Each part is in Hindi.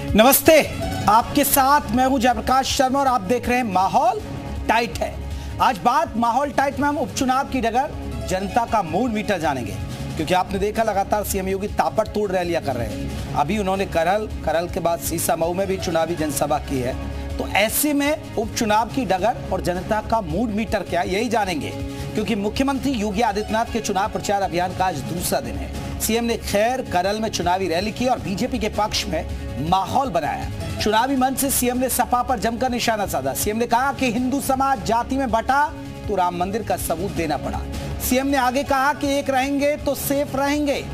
नमस्ते, आपके साथ मैं हूं जयप्रकाश शर्मा और आप देख रहे हैं माहौल टाइट है। आज बात माहौल टाइट में हम उपचुनाव की डगर जनता का मूड मीटर जानेंगे, क्योंकि आपने देखा लगातार सीएम योगी ताबड़तोड़ रैलियां कर रहे हैं। अभी उन्होंने करहल के बाद सीसामऊ में भी चुनावी जनसभा की है। तो ऐसे में उपचुनाव की डगर और जनता का मूड मीटर क्या, यही जानेंगे, क्योंकि मुख्यमंत्री योगी आदित्यनाथ के चुनाव प्रचार अभियान का आज दूसरा दिन है। सीएम ने खैर करहल में चुनावी रैली की और बीजेपी के पक्ष में माहौल बनाया। चुनावी मंच से सीएम ने सपा पर जमकर निशाना साधा। सीएम ने कहा कि हिंदू समाज जाति में बंटा तो राम मंदिर का सबूत देना पड़ा। सीएम ने आगे कहा कि एक रहेंगे तो सेफ रहेंगे।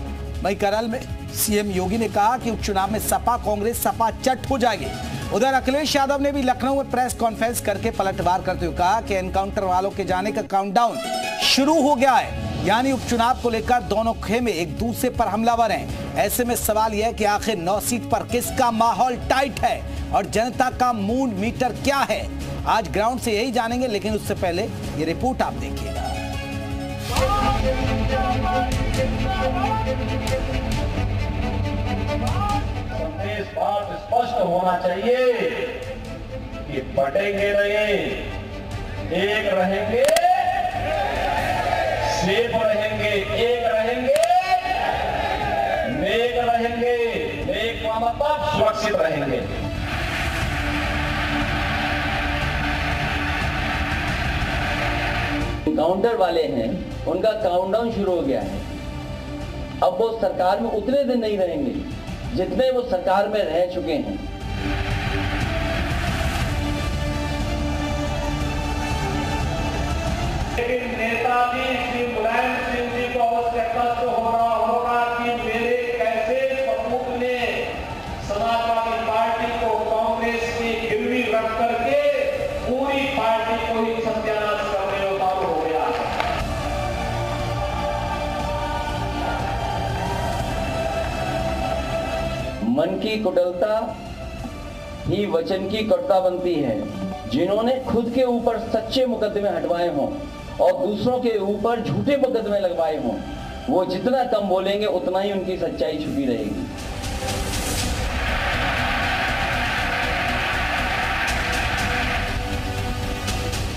वहीं करहल में सीएम योगी ने कहा कि उपचुनाव में सपा कांग्रेस सपा चट हो जाएगी। उधर अखिलेश यादव ने भी लखनऊ में प्रेस कॉन्फ्रेंस करके पलटवार करते हुए कहा कि एनकाउंटर वालों के जाने का काउंटडाउन शुरू हो गया है, यानी उपचुनाव को लेकर दोनों खेमे एक दूसरे पर हमलावर हैं। ऐसे में सवाल यह है कि आखिर 9 सीट पर किसका माहौल टाइट है और जनता का मूड मीटर क्या है। आज ग्राउंड से यही जानेंगे, लेकिन उससे पहले ये रिपोर्ट आप देखिएगा। संदेश बात स्पष्ट होना चाहिए कि बटेंगे नहीं, एक रहेंगे, सेफ रहेंगे, एक रहेंगे, नेक रहेंगे, नेक का मतलब सुरक्षित रहेंगे। काउंटर वाले हैं, उनका काउंटडाउन शुरू हो गया है। अब वो सरकार में उतने दिन नहीं रहेंगे जितने वो सरकार में रह चुके हैं। लेकिन नेताजी श्री मुलायम सिंह जी को अवश्य कष्ट हो रहा होगा कि मेरे कैसे प्रमुख ने समाजवादी पार्टी को कांग्रेस की गिरवी रख करके पूरी पार्टी को ही सत्यानाश करने में उतारू हो गया। मन की कुटिलता ही वचन की कटुता बनती है। जिन्होंने खुद के ऊपर सच्चे मुकदमे हटवाए हों और दूसरों के ऊपर झूठे मुकदमे लगवाए हों, वो जितना कम बोलेंगे उतना ही उनकी सच्चाई छुपी रहेगी।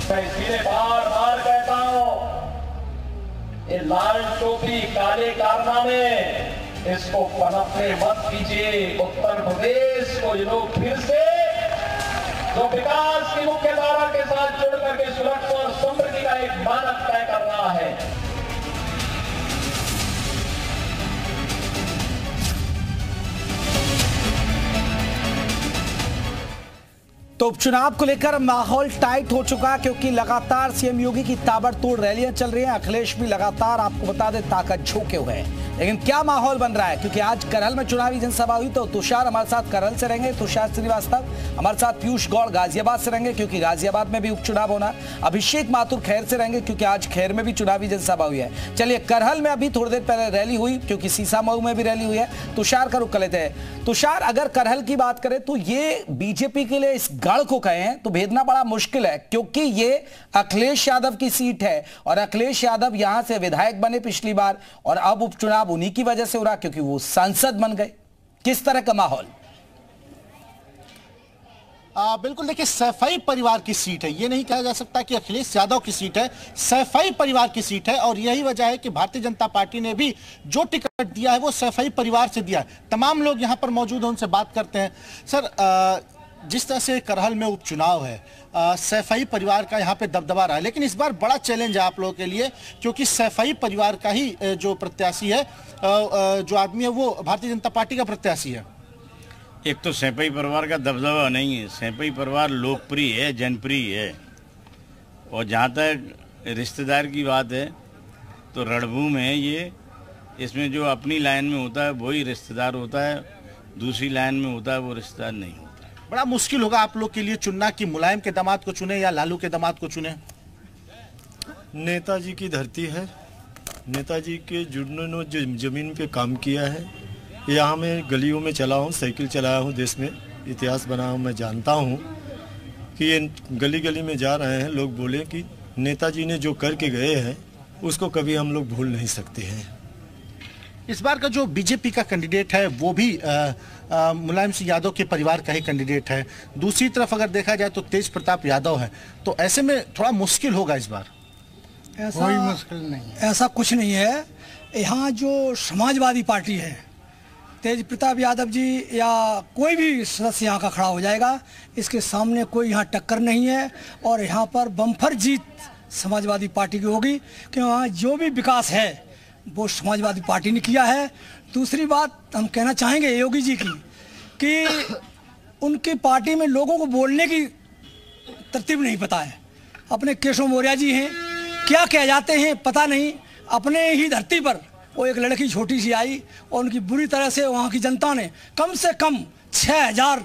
मैं इसलिए बार बार कहता हूं, ये लाल टोपी काले कारनामे इसको पनपने मत कीजिए। उत्तर प्रदेश को ये लोग फिर से जो विकास की मुख्य धारा के साथ जुड़ करके सुरक्षा और समृद्धि का एक मानक तय कर रहा है। तो उपचुनाव को लेकर माहौल टाइट हो चुका, क्योंकि लगातार सीएम योगी की ताबड़तोड़ रैलियां चल रही हैं। अखिलेश भी लगातार, आपको बता दें, ताकत झोंके हुए हैं। लेकिन क्या माहौल बन रहा है, क्योंकि आज करहल में चुनावी जनसभा हुई तो तुषार हमारे साथ करहल से रहेंगे, तुषार श्रीवास्तव हमारे साथ पीयूष गौड़ गाजियाबाद से रहेंगे, क्योंकि गाजियाबाद में भी उपचुनाव होना, अभिषेक माथुर खैर से रहेंगे, क्योंकि आज खैर में भी चुनावी जनसभा हुई है। चलिए, करहल में अभी थोड़ी देर पहले रैली हुई, क्योंकि सीसामऊ में भी रैली हुई है। तुषार का रुख कर लेते हैं। तुषार, अगर करहल की बात करें तो ये बीजेपी के लिए इस गढ़ को कहें तो भेदना बड़ा मुश्किल है, क्योंकि ये अखिलेश यादव की सीट है और अखिलेश यादव यहां से विधायक बने पिछली बार, और अब उपचुनाव उन्हीं की वजह से हो रहा क्योंकि वो सांसद बन गए। किस तरह का माहौल? बिल्कुल, देखिए, सैफई परिवार की सीट है। ये नहीं कहा जा सकता कि अखिलेश यादव की सीट है, सैफई परिवार की सीट है। और यही वजह है कि भारतीय जनता पार्टी ने भी जो टिकट दिया है वो सैफई परिवार से दिया है। तमाम लोग यहां पर मौजूद हैं, उनसे बात करते हैं। सर, जिस तरह से करहल में उपचुनाव है, सैफई परिवार का यहाँ पे दबदबा रहा है, लेकिन इस बार बड़ा चैलेंज है आप लोगों के लिए, क्योंकि सैफई परिवार का ही जो प्रत्याशी है, जो आदमी है, वो भारतीय जनता पार्टी का प्रत्याशी है। एक तो सैफई परिवार का दबदबा नहीं है। सैफई परिवार लोकप्रिय है, जनप्रिय है। और जहाँ तक रिश्तेदार की बात है तो रणभूमि है ये। इसमें जो अपनी लाइन में होता है वही रिश्तेदार होता है, दूसरी लाइन में होता है वो रिश्तेदार नहीं होता। बड़ा मुश्किल होगा आप लोग के लिए चुनना कि मुलायम के दामाद को चुने या लालू के दामाद को चुने। नेताजी की धरती है। नेताजी के जिन्होंने जो जमीन पे काम किया है, यहाँ मैं गलियों में चला हूँ, साइकिल चलाया हूँ, देश में इतिहास बना हूँ। मैं जानता हूँ कि ये गली गली में जा रहे हैं, लोग बोले कि नेताजी ने जो करके गए हैं उसको कभी हम लोग भूल नहीं सकते हैं। इस बार का जो बीजेपी का कैंडिडेट है वो भी मुलायम सिंह यादव के परिवार का ही कैंडिडेट है। दूसरी तरफ अगर देखा जाए तो तेज प्रताप यादव है, तो ऐसे में थोड़ा मुश्किल होगा इस बार। कोई मुश्किल नहीं, ऐसा कुछ नहीं है। यहाँ जो समाजवादी पार्टी है, तेज प्रताप यादव जी या कोई भी सदस्य यहाँ का खड़ा हो जाएगा, इसके सामने कोई यहाँ टक्कर नहीं है और यहाँ पर बम्पर जीत समाजवादी पार्टी की होगी, कि वहाँ जो भी विकास है वो समाजवादी पार्टी ने किया है। दूसरी बात हम कहना चाहेंगे योगी जी की, कि उनकी पार्टी में लोगों को बोलने की तरतीब नहीं पता है। अपने केशव मौर्य जी हैं, क्या कह जाते हैं पता नहीं। अपने ही धरती पर वो एक लड़की छोटी सी आई और उनकी बुरी तरह से वहाँ की जनता ने कम से कम 6000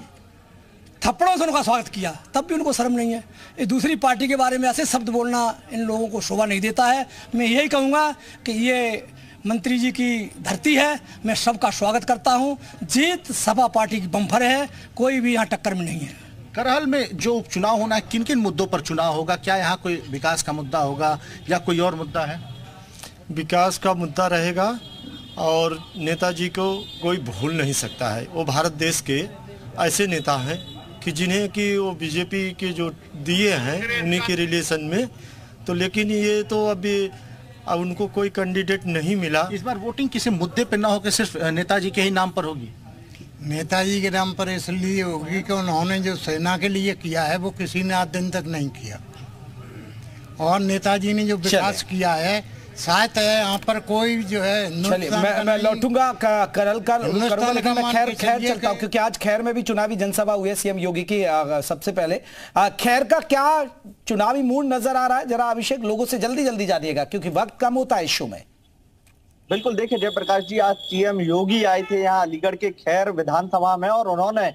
थप्पड़ों से उनका स्वागत किया, तब भी उनको शर्म नहीं है। ये दूसरी पार्टी के बारे में ऐसे शब्द बोलना इन लोगों को शोभा नहीं देता है। मैं यही कहूँगा कि ये मंत्री जी की धरती है, मैं सबका स्वागत करता हूँ। जीत सपा पार्टी की बम्पर है, कोई भी यहाँ टक्कर में नहीं है। करहल में जो उपचुनाव होना है, किन किन मुद्दों पर चुनाव होगा? क्या यहाँ कोई विकास का मुद्दा होगा या कोई और मुद्दा है? विकास का मुद्दा रहेगा और नेताजी को कोई भूल नहीं सकता है। वो भारत देश के ऐसे नेता हैं कि जिन्हें कि वो बीजेपी के जो दिए हैं उन्हीं के रिलेशन में, तो लेकिन ये तो अभी अब उनको कोई कैंडिडेट नहीं मिला। इस बार वोटिंग किसी मुद्दे पर ना होकर सिर्फ नेताजी के ही नाम पर होगी? नेताजी के नाम पर इसलिए होगी कि उन्होंने जो सेना के लिए किया है वो किसी ने आज दिन तक नहीं किया, और नेताजी ने जो विकास किया है शायद यहाँ पर कोई जो है। चलिए मैं लौटूंगा करल का, लेकिन मैं खैर चलता हूँ, क्योंकि आज खैर में भी चुनावी जनसभा हुई है सीएम योगी की। सबसे पहले खैर का क्या चुनावी मूड नजर आ रहा है? जरा अभिषेक लोगों से जल्दी जानिएगा, क्योंकि वक्त कम होता है इस शो में। बिल्कुल, देखिए जयप्रकाश जी, आज सीएम योगी आए थे यहाँ अलीगढ़ के खैर विधानसभा में, और उन्होंने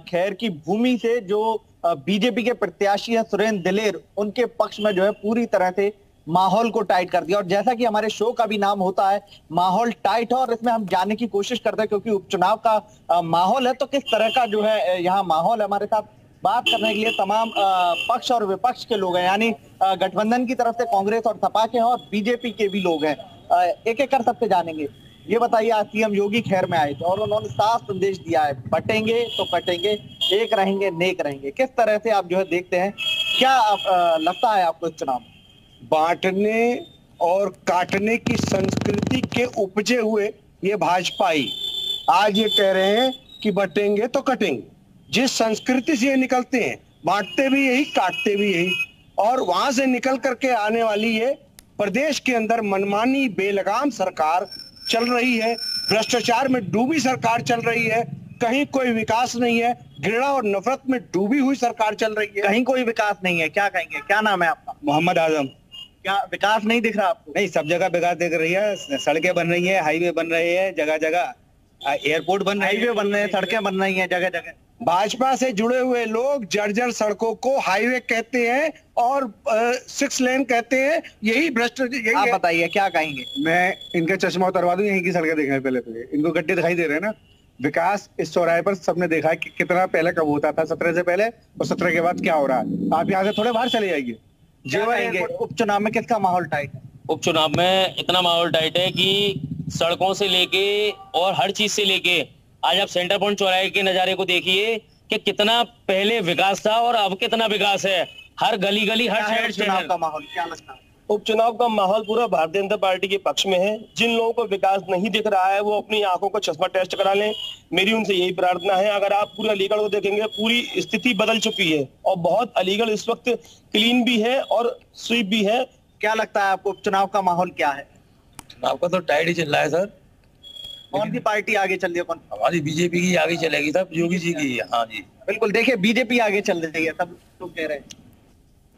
खैर की भूमि से जो बीजेपी के प्रत्याशी है सुरेंद्र दिलेर, उनके पक्ष में जो है पूरी तरह से माहौल को टाइट कर दिया। और जैसा कि हमारे शो का भी नाम होता है माहौल टाइट है, और इसमें हम जानने की कोशिश करते हैं क्योंकि उपचुनाव का माहौल है, तो किस तरह का जो है यहाँ माहौल है। हमारे साथ बात करने के लिए तमाम पक्ष और विपक्ष के लोग हैं, यानी गठबंधन की तरफ से कांग्रेस और सपा के हैं और बीजेपी के भी लोग हैं। एक एक कर सबसे जानेंगे। ये बताइए, आज सीएम योगी खैर में आए थे और उन्होंने साफ संदेश दिया है, बटेंगे तो कटेंगे, एक रहेंगे नेक रहेंगे। किस तरह से आप जो है देखते हैं, क्या लगता है आपको इस चुनाव में? बांटने और काटने की संस्कृति के उपजे हुए ये भाजपाई आज ये कह रहे हैं कि बटेंगे तो कटेंगे। जिस संस्कृति से ये निकलते हैं, बांटते भी यही, काटते भी यही, और वहां से निकल करके आने वाली ये प्रदेश के अंदर मनमानी बेलगाम सरकार चल रही है, भ्रष्टाचार में डूबी सरकार चल रही है, कहीं कोई विकास नहीं है, घृणा और नफरत में डूबी हुई सरकार चल रही है। कहीं कोई विकास नहीं है, क्या कहेंगे? क्या नाम है आपका? मोहम्मद आजम। क्या विकास नहीं दिख रहा आपको? नहीं, सब जगह विकास दिख रही है, सड़कें बन रही है, हाईवे बन रहे हैं, जगह जगह एयरपोर्ट बन रहे हैं, हाईवे बन रहे हैं, सड़कें बन रही हैं जगह जगह। भाजपा से जुड़े हुए लोग जर्जर सड़कों को हाईवे कहते हैं और 6 लेन कहते हैं, यही भ्रष्टाचार। आप बताइए क्या कहेंगे? मैं इनका चश्मा उतरवा दूं, यहीं की सड़कें देखें पहले तो। इनको गड्ढे दिखाई दे रहे हैं ना। विकास इस चौराहे पर सबने देखा है कि कितना पहले कब होता था, 17 से पहले और 17 के बाद क्या हो रहा है। आप यहाँ से थोड़े बाहर चले जाइए। उपचुनाव में किसका माहौल टाइट है? उपचुनाव में इतना माहौल टाइट है कि सड़कों से लेके और हर चीज से लेके आज आप सेंटर पॉइंट चौराहे के नजारे को देखिए कि कितना पहले विकास था और अब कितना विकास है। हर गली गली, हर शहर चुनाव का माहौल क्या लगता है? उपचुनाव का माहौल पूरा भारतीय जनता पार्टी के पक्ष में है। जिन लोगों को विकास नहीं दिख रहा है वो अपनी आंखों का चश्मा टेस्ट करा लें, मेरी उनसे यही प्रार्थना है। अगर आप पूरा अलीगढ़ को देखेंगे, पूरी स्थिति बदल चुकी है और बहुत अलीगढ़ इस वक्त क्लीन भी है और स्वीप भी है। क्या लगता है आपको उपचुनाव का माहौल क्या है? चुनाव का तो टाइट ही चल रहा है सर। कौन सी पार्टी आगे चल रही है? कौन? हमारी बीजेपी की आगे चलेगी सर, योगी जी की। हाँ जी बिल्कुल, देखिए बीजेपी आगे चल रही है, सब लोग कह रहे हैं।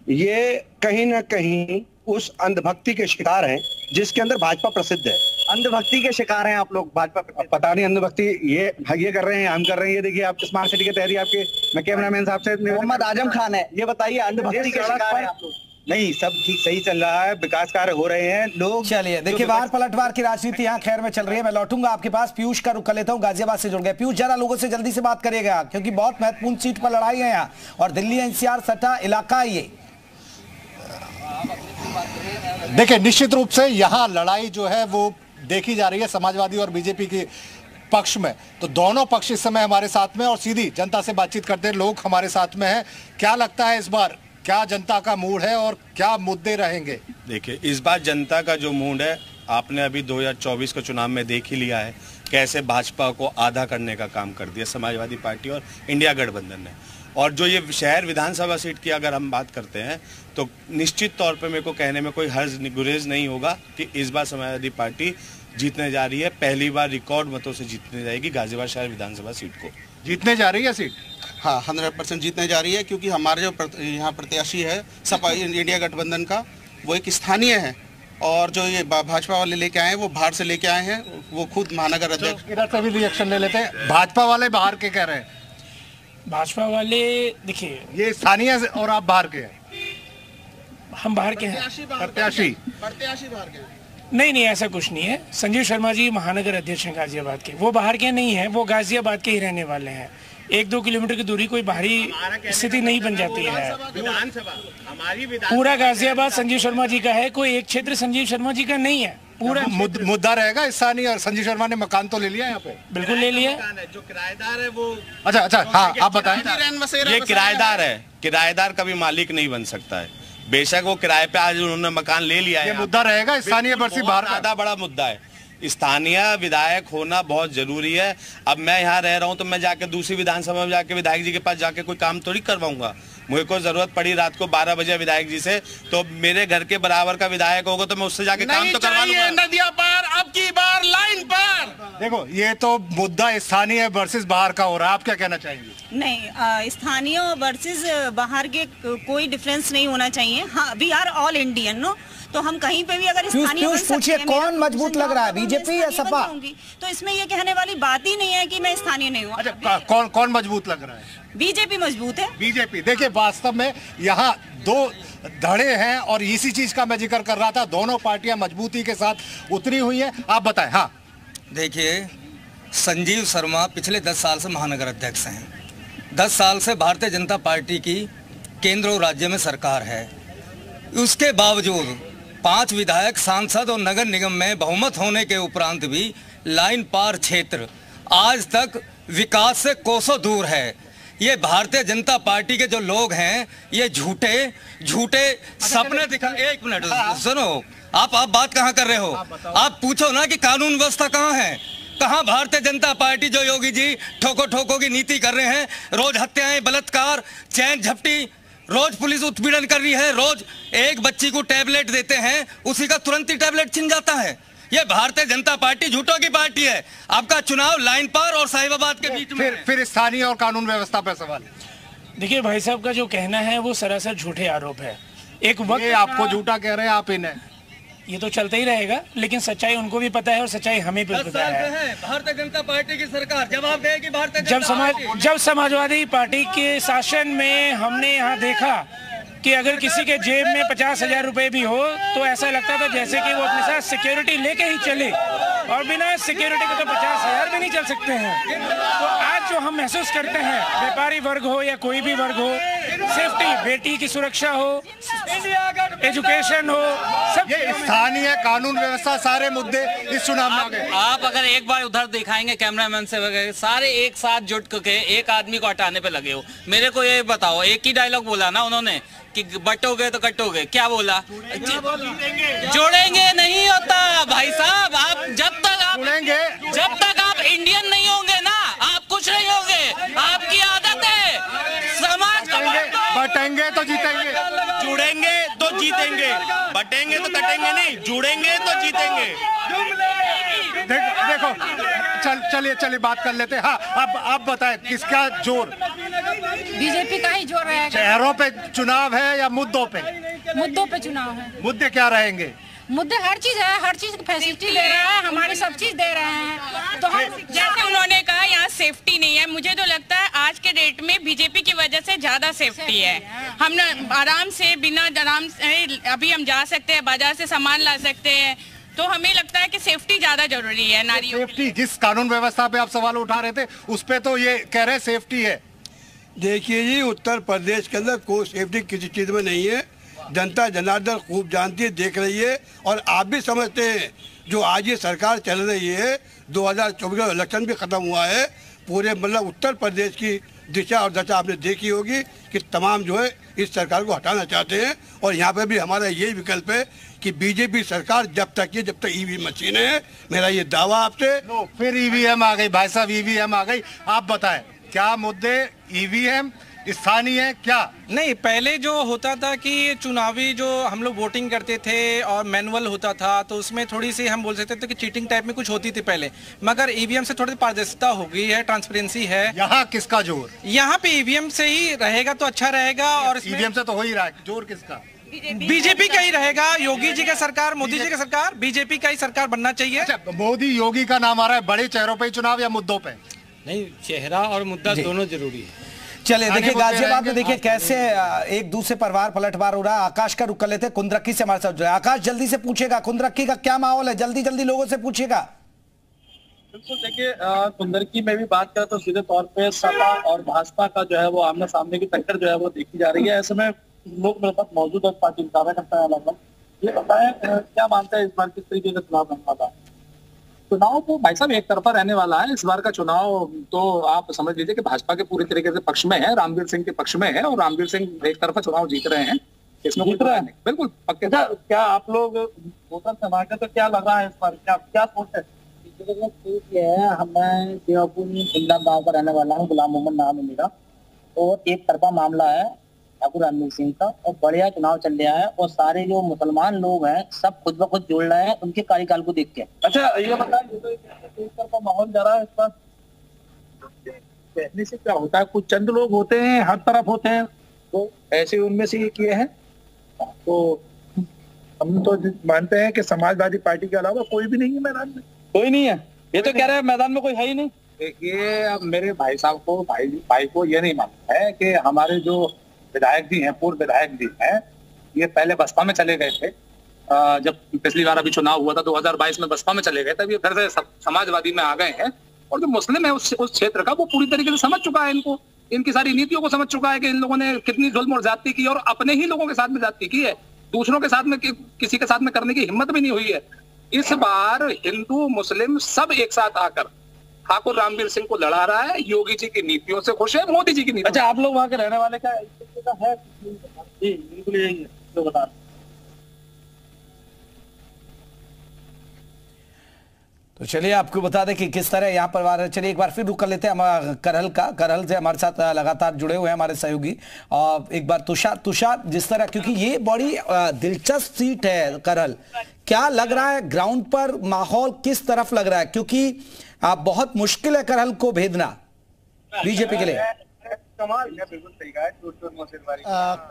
ये कहीं ना कहीं उस अंधभक्ति के शिकार हैं जिसके अंदर भाजपा प्रसिद्ध है। अंधभक्ति के शिकार हैं आप लोग भाजपा पे? पता नहीं अंधभक्ति ये कर रहे हैं, हम कर रहे हैं। ये देखिए आप स्मार्ट सिटी के तहरी आपके, मैं कैमरामैन साहब से, मोहम्मद आजम खान है। ये बताइए अंधभक्ति के शिकार हैं आप लोग? नहीं, सब ठीक सही चल रहा है, विकास कार्य हो रहे हैं लोग। चलिए देखिए, वार पलटवार की राजनीति यहाँ खैर में चल रही है। मैं लौटूंगा आपके पास, पीयूष का रुख कर लेता हूँ, गाजियाबाद से जुड़ गए। पीयूष, जरा लोगों से जल्दी से बात करिएगा क्योंकि बहुत महत्वपूर्ण सीट पर लड़ाई है यहाँ, और दिल्ली एनसीआर सटा इलाका ये। देखिए, निश्चित रूप से यहाँ लड़ाई जो है वो देखी जा रही है समाजवादी और बीजेपी की पक्ष में। तो दोनों पक्ष इस समय हमारे साथ में और सीधी जनता से बातचीत करते लोग हमारे साथ में हैं। क्या लगता है इस बार क्या जनता का मूड है और क्या मुद्दे रहेंगे? देखिए, इस बार जनता का जो मूड है आपने अभी 2024 के चुनाव में देख ही लिया है, कैसे भाजपा को आधा करने का काम कर दिया समाजवादी पार्टी और इंडिया गठबंधन ने। और जो ये शहर विधानसभा सीट की अगर हम बात करते हैं तो निश्चित तौर पे मेरे को कहने में कोई हर्ज गुरेज नहीं होगा कि इस बार समाजवादी पार्टी जीतने जा रही है। पहली बार रिकॉर्ड मतों से जीतने जाएगी गाजियाबाद शहर विधानसभा सीट को। जीतने जा रही है सीट? हाँ, 100% जीतने जा रही है, क्योंकि हमारे जो यहाँ प्रत्याशी है सपा इंडिया गठबंधन का, वो एक स्थानीय है। और जो ये भाजपा वाले लेके आए हैं वो बाहर से लेके आए हैं, वो खुद महानगर अध्यक्ष। इधर से भी रिएक्शन ले लेते हैं। भाजपा वाले बाहर के कह रहे हैं। भाजपा वाले देखिए, ये स्थानीय और आप बाहर के हैं। हम बाहर के हैं। प्रत्याशी बाहर के हैं। नहीं, ऐसा कुछ नहीं है। संजीव शर्मा जी महानगर अध्यक्ष हैं गाजियाबाद के, वो बाहर के नहीं हैं, वो गाजियाबाद के ही रहने वाले हैं। 1-2 किलोमीटर की दूरी कोई बाहरी स्थिति नहीं बन जाती है। पूरा गाजियाबाद संजीव शर्मा जी का है, कोई एक क्षेत्र संजीव शर्मा जी का नहीं है। पूरा मुद्दा रहेगा स्थानीय। और संजीव शर्मा ने मकान तो ले लिया यहाँ पे? बिल्कुल ले लिया। जो किराएदार है वो अच्छा हाँ, आप बताएं। ये किराएदार है, किराएदार कभी मालिक नहीं बन सकता है। बेशक वो किराए पे आज उन्होंने मकान ले लिया है। ये मुद्दा रहेगा स्थानीय बरसी बाहर का। ज्यादा बड़ा मुद्दा है। स्थानीय विधायक होना बहुत जरूरी है। अब मैं यहाँ रह रहा हूँ तो मैं जाके दूसरी विधानसभा में जाके विधायक जी के पास जाके कोई काम थोड़ी करवाऊंगा। मुझे को जरूरत पड़ी रात को 12 बजे विधायक जी से, तो मेरे घर के बराबर का विधायक होगा तो मैं उससे जाके काम तो करवा लूंगा। नदियां पार, अब की बार लाइन पार। देखो, ये तो मुद्दा स्थानीय वर्सेस बाहर का हो रहा है। आप क्या कहना चाहेंगे? नहीं, स्थानीय वर्सेस बाहर के कोई डिफरेंस नहीं होना चाहिए। हाँ, we are all Indian, no, तो हम कहीं पे भी अगर स्थानीय पूछिए कौन मजबूत लग रहा है, बीजेपी या सपा? तो इसमें ये कहने वाली बात ही नहीं है कि मैं स्थानीय नहीं हूँ। अच्छा, कौन मजबूत लग रहा है? बीजेपी मजबूत है। बीजेपी। देखिए, वास्तव में यहाँ दो धड़े हैं और इसी चीज का मैं जिक्र कर रहा था। दोनों पार्टियां मजबूती के साथ उतरी हुई हैं। आप बताएं। हाँ, देखिए, संजीव शर्मा पिछले 10 साल से महानगर अध्यक्ष हैं। 10 साल से भारतीय जनता पार्टी की केंद्र और राज्य में सरकार है। उसके बावजूद 5 विधायक, सांसद और नगर निगम में बहुमत होने के उपरांत भी लाइन पार क्षेत्र आज तक विकास से कोसों दूर है। ये भारतीय जनता पार्टी के जो लोग हैं ये झूठे सपने दिखा। एक मिनट सुनो, आप बात कहाँ कर रहे हो? आप पूछो ना कि कानून व्यवस्था कहाँ है? कहाँ भारतीय जनता पार्टी जो योगी जी ठोको की नीति कर रहे हैं? रोज हत्याएं, बलात्कार, चैन झपटी, रोज पुलिस उत्पीड़न कर रही है। रोज एक बच्ची को टैबलेट देते हैं, उसी का तुरंत ही टैबलेट छिन जाता है। ये भारतीय जनता पार्टी झूठों की पार्टी है। आपका चुनाव लाइन पार और साहिबाबाद के बीच में। फिर स्थानीय और कानून व्यवस्था पर सवाल। देखिए, भाई साहब का जो कहना है वो सरासर झूठे आरोप है। एक वक्त आपको झूठा कह रहे हैं, आप इन्हें। ये तो चलता ही रहेगा, लेकिन सच्चाई उनको भी पता है और सच्चाई हमें भी पता है। भारतीय जनता पार्टी की सरकार जवाब देगी। भारतीय जब समाजवादी पार्टी के शासन में हमने यहाँ देखा कि अगर किसी के जेब में 50,000 रुपए भी हो तो ऐसा लगता था जैसे कि वो अपने साथ सिक्योरिटी लेके ही चले, और बिना सिक्योरिटी के तो 50,000 भी नहीं चल सकते हैं। तो आज जो हम महसूस करते हैं, व्यापारी वर्ग हो या कोई भी वर्ग हो, सेफ्टी, बेटी की सुरक्षा हो, एजुकेशन हो, सब ये स्थानीय कानून व्यवस्था सारे मुद्दे इस चुनाव में आ गए। आप अगर एक बार उधर दिखाएंगे कैमरामैन से वगैरह, सारे एक साथ जुट के एक आदमी को हटाने पे लगे हो। मेरे को ये बताओ, एक ही डायलॉग बोला ना उन्होंने कि बटोगे तो कटोगे, क्या बोला? जोड़ेंगे नहीं होता भाई साहब। आप जब तक आप इंडियन नहीं होंगे ना, आप कुछ नहीं होंगे। आपकी आदत है समाज को बटेंगे तो जीतेंगे, जुड़ेंगे तो जीतेंगे, बटेंगे तो कटेंगे नहीं, जुड़ेंगे तो जीतेंगे। देखो, चलिए बात कर लेते हैं। हाँ, अब बताएं किसका जोर? बीजेपी का ही जोर रहेगा। शहरों पे चुनाव है या मुद्दों पे? मुद्दों पे चुनाव है। मुद्दे क्या रहेंगे? मुद्दे हर चीज है, हर चीज की फैसिलिटी दे रहा है, हमारी सब चीज दे रहे हैं। तो जैसे उन्होंने कहा यहाँ सेफ्टी नहीं है, मुझे तो लगता है आज के डेट में बीजेपी की वजह से ज्यादा सेफ्टी है। हम आराम से अभी हम जा सकते हैं, बाजार से सामान ला सकते हैं, तो हमें लगता है कि सेफ्टी ज्यादा जरूरी है नारियों के लिए। सेफ्टी, जिस कानून व्यवस्था पे आप सवाल उठा रहे थे उस पे तो ये कह रहे सेफ्टी है। देखिए जी, उत्तर प्रदेश के अंदर कोई सेफ्टी किसी चीज में नहीं है। जनता जनार्दन खूब जानती है, देख रही है, और आप भी समझते हैं जो आज ये सरकार चल रही है 2024 का इलेक्शन भी खत्म हुआ है। पूरे मतलब उत्तर प्रदेश की दिशा और दशा आपने देखी होगी कि तमाम जो है इस सरकार को हटाना चाहते हैं। और यहाँ पे भी हमारा यही विकल्प है कि बीजेपी सरकार जब तक ईवीएम मशीनें है, मेरा ये दावा आपसे। फिर ईवीएम आ गई भाई साहब, ईवीएम आ गई। आप बताएं क्या मुद्दे ईवीएम स्थानीय है क्या? नहीं, पहले जो होता था कि चुनावी जो हम लोग वोटिंग करते थे और मैनुअल होता था, तो उसमें थोड़ी सी हम बोल सकते थे कि चीटिंग टाइप में कुछ होती थी पहले, मगर ईवीएम से थोड़ी पारदर्शिता हो गई है, ट्रांसपेरेंसी है। यहाँ किसका जोर? यहाँ पे ईवीएम से ही रहेगा तो अच्छा रहेगा। और ईवीएम से तो हो ही रहा है, जोर किसका? बीजेपी का ही रहेगा। योगी जी का सरकार, मोदी जी का सरकार, बीजेपी का ही सरकार बनना चाहिए। अच्छा, मोदी योगी का नाम आ रहा है, बड़े चेहरों पे चुनाव या मुद्दों पे? नहीं, चेहरा और मुद्दा दोनों जरूरी है। चलिए देखिए, गाजियाबाद में देखिए कैसे एक दूसरे परिवार पलटवार हो रहा है। आकाश का रुख कर लेते हैं, कुंदरक्की से हमारे साथ जुड़े। आकाश, जल्दी से पूछेगा कुंदरक्की का क्या माहौल है, जल्दी जल्दी लोगों से पूछेगा। बिल्कुल, देखिए कुंदरकी में भी बात करें तो सीधे तौर पे सपा और भाजपा का जो है वो आमने सामने की टक्कर जो है वो देखी जा रही है। ऐसे में लोग मेरे पास मौजूद है, पार्टी कार्यकर्ता है लगभग। ये बताएं क्या मानते हैं इस बार किस तरीके का चुनाव होने वाला है? चुनाव तो भाई साहब एक तरफा रहने वाला है। इस बार का चुनाव तो आप समझ लीजिए कि भाजपा के पूरी तरीके से पक्ष में है, रामवीर सिंह के पक्ष में है, और रामवीर सिंह एक तरफा चुनाव जीत रहे हैं। इसमें जीत रहे हैं बिल्कुल पक्के। क्या आप लोग वोटर समाज तो क्या लगा है इस बार, क्या सोच है? मैं गाँव का रहने वाला हूँ, गुलाम मोहम्मद नाम है मेरा, और एक तरफा मामला है ठाकुर रणवीर सिंह का, और बढ़िया चुनाव चल रहा है, और सारे जो मुसलमान लोग हैं सब खुद ब खुद जुड़ रहे हैं उनके कार्यकाल को देख के। अच्छा ये बताइए, तो एक तरफा माहौल जा रहा है इस बार, कहने से क्या होता है? कुछ चंद लोग होते हैं, हर तरफ होते हैं, तो ऐसे उनमें से एक ये है। तो हम तो मानते हैं कि समाजवादी पार्टी के अलावा कोई भी नहीं है मैदान में। कोई नहीं है, ये तो कह रहे हैं मैदान में कोई है ही नहीं। देखिए अब मेरे भाई साहब को, भाई को ये नहीं मालूम है कि हमारे जो विधायक जी हैं, पूर्व विधायक जी हैं, ये पहले बसपा में चले गए थे। जब पिछली बार अभी चुनाव हुआ था 2022 में बसपा में चले गए, तब ये फिर से समाजवादी में आ गए हैं। और जो मुस्लिम है उस क्षेत्र का, वो पूरी तरीके से समझ चुका है इनको, इनकी सारी नीतियों को समझ चुका है कि इन लोगों ने कितनी जुल्म और ज्यादती की, और अपने ही लोगों के साथ में ज्यादती की है, दूसरों के साथ में किसी के साथ में करने की हिम्मत भी नहीं हुई है। इस बार हिंदू मुस्लिम सब एक साथ आकर ठाकुर रणवीर सिंह को लड़ा रहा है। योगी जी की नीतियों से खुश है, मोदी जी की नीति। अच्छा, आप लोग वहां के रहने वाले क्या है? जी बिल्कुल यही है, तो बता। तो चलिए आपको बता दें कि किस तरह यहाँ पर। चलिए एक बार फिर रुक कर लेते हैं हम करहल से हमारे साथ लगातार जुड़े हुए हैं हमारे सहयोगी। और एक बार तुषार, जिस तरह, क्योंकि ये बड़ी दिलचस्प सीट है करहल, क्या लग रहा है ग्राउंड पर माहौल किस तरफ लग रहा है? क्योंकि बहुत मुश्किल है करहल को भेदना बीजेपी के लिए।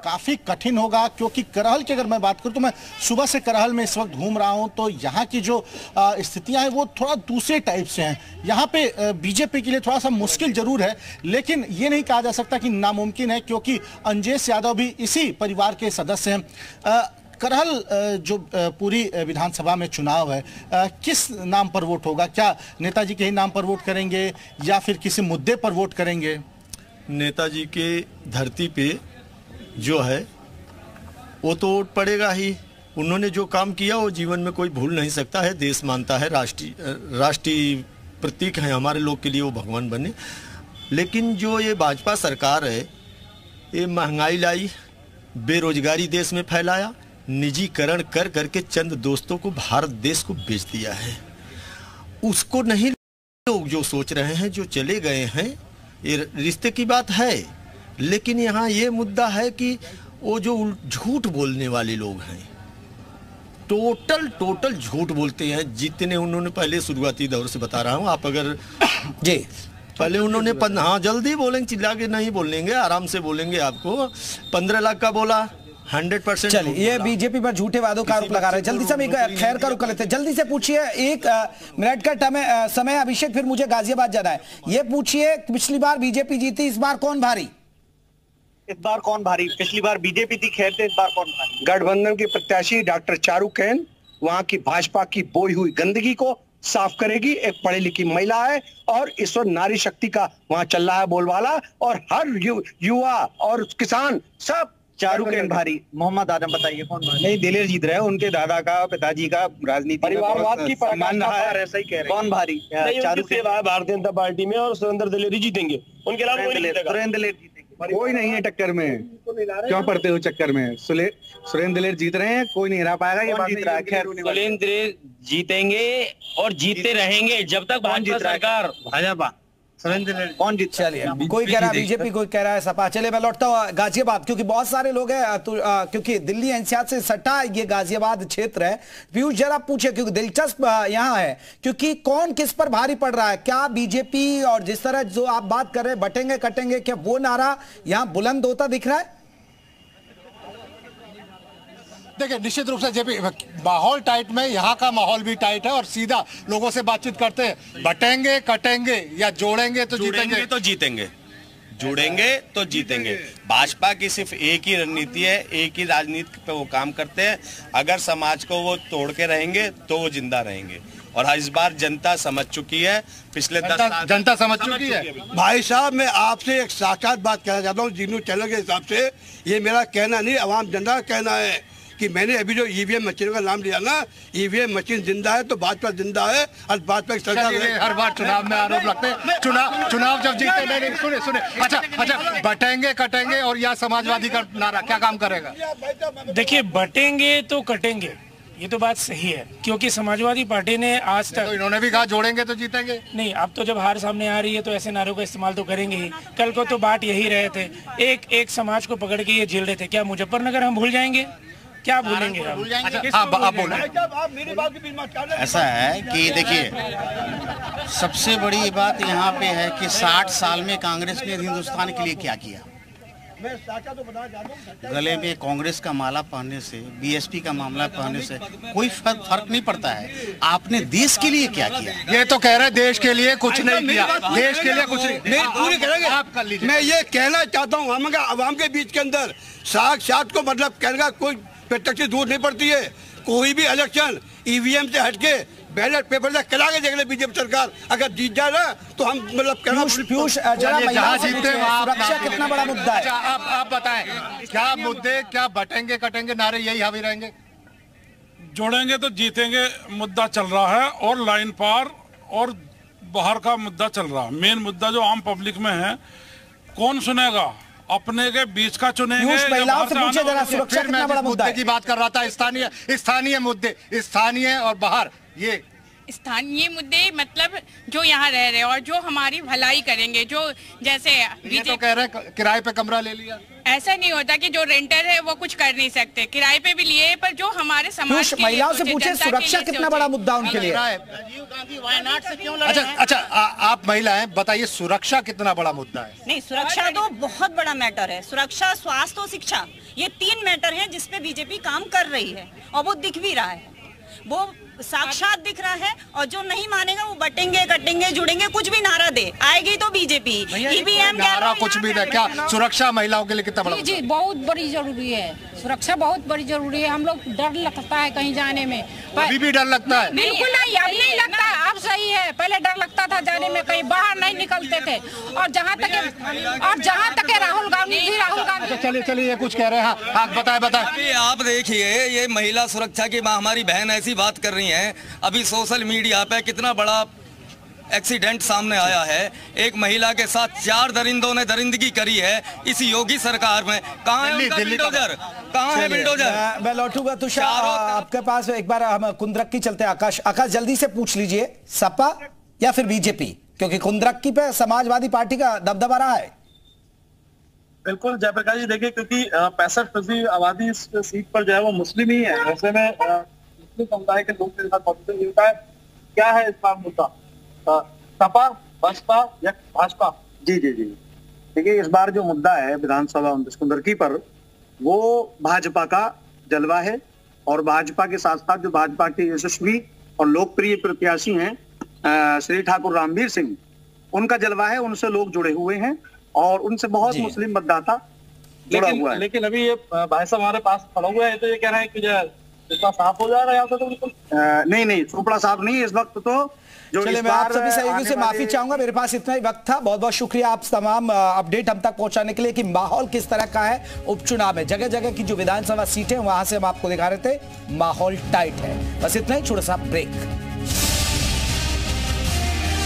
काफी कठिन होगा, क्योंकि करहल की अगर मैं बात करूं तो मैं सुबह से करहल में इस वक्त घूम रहा हूं, तो यहाँ की जो स्थितियां हैं वो थोड़ा दूसरे टाइप से हैं। यहाँ पे बीजेपी के लिए थोड़ा सा मुश्किल जरूर है, लेकिन ये नहीं कहा जा सकता कि नामुमकिन है, क्योंकि अंजेश यादव भी इसी परिवार के सदस्य हैं। करहल जो पूरी विधानसभा में चुनाव है, किस नाम पर वोट होगा? क्या नेताजी के ही नाम पर वोट करेंगे या फिर किसी मुद्दे पर वोट करेंगे? नेताजी के धरती पे जो है वो तो वोट पड़ेगा ही। उन्होंने जो काम किया वो जीवन में कोई भूल नहीं सकता है। देश मानता है, राष्ट्रीय प्रतीक है हमारे लोग के लिए, वो भगवान बने। लेकिन जो ये भाजपा सरकार है, ये महंगाई लाई, बेरोजगारी देश में फैलाया, निजीकरण कर करके चंद दोस्तों को भारत देश को बेच दिया है। उसको नहीं लोग जो सोच रहे हैं, जो चले गए हैं, ये रिश्ते की बात है। लेकिन यहाँ ये मुद्दा है कि वो जो झूठ बोलने वाले लोग हैं, टोटल झूठ बोलते हैं। जितने उन्होंने पहले शुरुआती दौर से बता रहा हूँ, आप अगर जी पहले उन्होंने हाँ जल्दी बोलेंगे, चिल्ला के नहीं बोलेंगे, आराम से बोलेंगे। आपको 15 लाख का बोला, 100%। चलिए, ये बीजेपी पर झूठे वादों का आरोप लगा रहे हैं। जल्दी से एक खैर का रुख कर लेते हैं। जल्दी से पूछिए, 1 मिनट का समय। अभिषेक, फिर मुझे गाजियाबाद जाना है। ये पूछिए, पिछली बार बीजेपी जीती, इस बार कौन भारी? इस बार कौन भारी? पिछली बार बीजेपी थी, खैर थे, इस बार कौन भारी? गठबंधन की प्रत्याशी डॉक्टर चारू कैन वहां की भाजपा की बोई हुई गंदगी को साफ करेगी। एक पढ़ी लिखी महिला है, और इस वक्त नारी शक्ति का वहां चल रहा है बोलबाला, और हर युवा और किसान सब चारुकेन भारी, मोहम्मद आजम, बताइए कौन भारी? नहीं, दिलेर जीत रहे हैं, उनके दादा का, पिताजी का राजनीति परिवारवाद की सम्मान रहा है, ऐसा ही कह रहे हैं। कौन भारी? चारुकेन भारतीय जनता पार्टी में, और सुरेंद्र दिलेर ही जीतेंगे, उनके अलावा कोई नहीं जीतेगा। सुरेंद्र दिलेर जीतेंगे, कोई नहीं है टक्कर में, क्यों पड़ते हो चक्कर में? सुरेंद्र दिलेर जीत रहे हैं, कोई नहीं हरा पाएगा। ये बात नहीं। खैर, सुरेंद्र दिलेर जीतेंगे और जीतते रहेंगे जब तक भाजपा सरकार। भाजपा कौन जीत? चलिए, कोई कह रहा है बीजेपी, कोई कह रहा है सपा। चलिए मैं लौटता हूँ गाजियाबाद, क्योंकि बहुत सारे लोग हैं क्योंकि दिल्ली एनसीआर से सटा ये गाजियाबाद क्षेत्र है। पीयूष जरा पूछे, क्योंकि दिलचस्प यहाँ है, क्योंकि कौन किस पर भारी पड़ रहा है? क्या बीजेपी, और जिस तरह जो आप बात कर रहे हैं बटेंगे कटेंगे, क्या वो नारा यहाँ बुलंद होता दिख रहा है? देखिए, निश्चित रूप से जेपी माहौल टाइट में, यहाँ का माहौल भी टाइट है और सीधा लोगों से बातचीत करते हैं। बटेंगे कटेंगे या जोड़ेंगे तो जीतेंगे। तो जीतेंगे, जुड़ेंगे तो जीतेंगे। भाजपा की सिर्फ एक ही रणनीति है, एक ही राजनीति पे वो काम करते हैं। अगर समाज को वो तोड़ के रहेंगे तो वो जिंदा रहेंगे, और इस बार जनता समझ चुकी है। पिछले 10 साल जनता समझ चुकी है। भाई साहब, मैं आपसे एक साक्षात बात कहना चाहता हूँ, जिन्होंने चैनल के हिसाब से, ये मेरा कहना नहीं, आवाम जनता का कहना है कि मैंने अभी जो ईवीएम मशीनों का नाम लिया ना, ईवीएम मशीन जिंदा है तो भाजपा जिंदा है, और भाजपा की सरकार। हर बार चुनाव में आरोप लगते हैं, चुनाव जब जीतते नहीं। सुने अच्छा, बटेंगे कटेंगे और या समाजवादी का नारा क्या काम करेगा? देखिए, बटेंगे तो कटेंगे, ये तो बात सही है, क्योंकि समाजवादी पार्टी ने आज तक, तो इन्होंने भी कहा जोड़ेंगे तो जीतेंगे। नहीं, अब तो जब हार सामने आ रही है तो ऐसे नारों का इस्तेमाल तो करेंगे ही। कल को तो बात यही रहे थे, एक समाज को पकड़ के ये झेल रहे थे। क्या मुजफ्फरनगर हम भूल जाएंगे? क्या भूलेंगे हम? ऐसा है कि देखिए, सबसे बड़ी बात यहाँ पे है कि 60 साल में कांग्रेस ने हिंदुस्तान के लिए क्या किया। गले में कांग्रेस का माला पहनने से, बीएसपी का मामला पहनने से कोई फर्क नहीं पड़ता है। आपने देश के लिए क्या किया? ये तो कह रहे हैं देश के लिए कुछ नहीं किया, देश के लिए कुछ नहीं। पूरी करेंगे। आप कर लीजिए। मैं ये कहना चाहता हूँ, हम आवाम के बीच के अंदर साक्षात को मतलब कहने का कोई प्रत्यक्ष दूर नहीं पड़ती है। कोई भी इलेक्शन ईवीएम से हटके बैलेट पेपर से करा के देख ले बीजेपी सरकार, अगर जीत जाए ना तो हम मतलब पीयूष जहाँ जीतते सुरक्षा कितना बड़ा मुद्दा है? आप बताएं, क्या मुद्दे, क्या बटेंगे कटेंगे नारे यही हावी रहेंगे? जोड़ेंगे तो जीतेंगे मुद्दा चल रहा है, और लाइन पार और बाहर का मुद्दा चल रहा है। मेन मुद्दा जो आम पब्लिक में है, कौन सुनेगा? अपने के बीच का चुनेंगे। महिलाओं से पूछे जरा, सुरक्षा कितना बड़ा मुद्दा है? की बात कर रहा था, स्थानीय मुद्दे, स्थानीय और बाहर। ये स्थानीय मुद्दे मतलब जो यहाँ रह रहे और जो हमारी भलाई करेंगे, जो जैसे ये तो कह रहे हैं किराए पे कमरा ले लिया। ऐसा नहीं होता कि जो रेंटर है वो कुछ कर नहीं सकते, किराए पे भी लिए, पर जो हमारे समाज के महिलाओं से पूछे सुरक्षा कितना बड़ा मुद्दा उनके लिए? राजीव गांधी वायनाड से क्यों लड़े? अच्छा, आप महिला हैं, बताइए सुरक्षा कितना बड़ा मुद्दा है? नहीं, सुरक्षा तो बहुत बड़ा मैटर है। सुरक्षा, स्वास्थ्य और शिक्षा, ये 3 मैटर हैं जिसपे बीजेपी काम कर रही है, और वो दिख भी रहा है, वो साक्षात दिख रहा है। और जो नहीं मानेगा वो बटेंगे कटेंगे जुड़ेंगे कुछ भी नारा दे, आएगी तो बीजेपी। ईवीएम नारा कुछ भी नहीं, क्या सुरक्षा महिलाओं के लिए कितना बड़ा? जी, बहुत बड़ी जरूरी है, सुरक्षा बहुत बड़ी जरूरी है। हम लोग डर लगता है कहीं जाने में, अभी भी डर लगता है? बिल्कुल नहीं, अब नहीं लगता, अब सही है। पहले डर लगता था जाने में, कहीं बाहर नहीं निकलते थे। और जहाँ तक राहुल गांधी चलिए कुछ कह रहे हैं। हाँ, बताए। आप देखिए, ये महिला सुरक्षा की हमारी बहन ऐसी बात कर रही हैं। अभी सोशल मीडिया पे कितना बड़ा एक्सीडेंट सामने आया है, एक महिला के साथ 4 दरिंदों ने दरिंदगी करी है इस योगी सरकार में। कहाँ है बिल्डोजर? कहाँ है बिल्डोजर? मैं लौटूंगा तुषार आपके पास। एक बार हम कुंद्रक्की चलते हैं। आकाश जल्दी से पूछ लीजिए, सपा या फिर बीजेपी, क्योंकि कुंद्रक्की पे समाजवादी पार्टी का दबदबा रहा है। बिल्कुल जयप्रकाश जी, देखिए, क्योंकि 65% आबादी इस सीट पर जो है वो मुस्लिम ही है। ऐसे में मुस्लिम समुदाय के लोग के साथ पॉजिटिव होता है। क्या है इस बार मुद्दा? सपा, बसपा या भाजपा? जी, देखिए, इस बार जो मुद्दा है विधानसभा 29 कुंद्रक्की पर, वो भाजपा का जलवा है। और भाजपा के साथ साथ जो भाजपा के यशस्वी और लोकप्रिय प्रत्याशी हैं श्री ठाकुर रामवीर सिंह, उनका जलवा है। उनसे लोग जुड़े हुए हैं और उनसे बहुत मुस्लिम मतदाता जुड़ा हुआ है। लेकिन अभी ये भाई साहब हमारे पास खड़ा हुआ है, तो ये कह रहे हैं कि जो साफ हो जाएगा यहाँ से? तो बिल्कुल नहीं, चोपड़ा साफ नहीं। इस वक्त तो चलिए, मैं आप सभी सहयोगियों से माफी चाहूंगा, मेरे पास इतना ही वक्त था। बहुत बहुत शुक्रिया आप तमाम अपडेट हम तक पहुंचाने के लिए कि माहौल किस तरह का है उपचुनाव में। जगह जगह की जो विधानसभा सीटें वहां से हम आपको दिखा रहे थे, माहौल टाइट है। बस इतना ही, छोटा सा ब्रेक।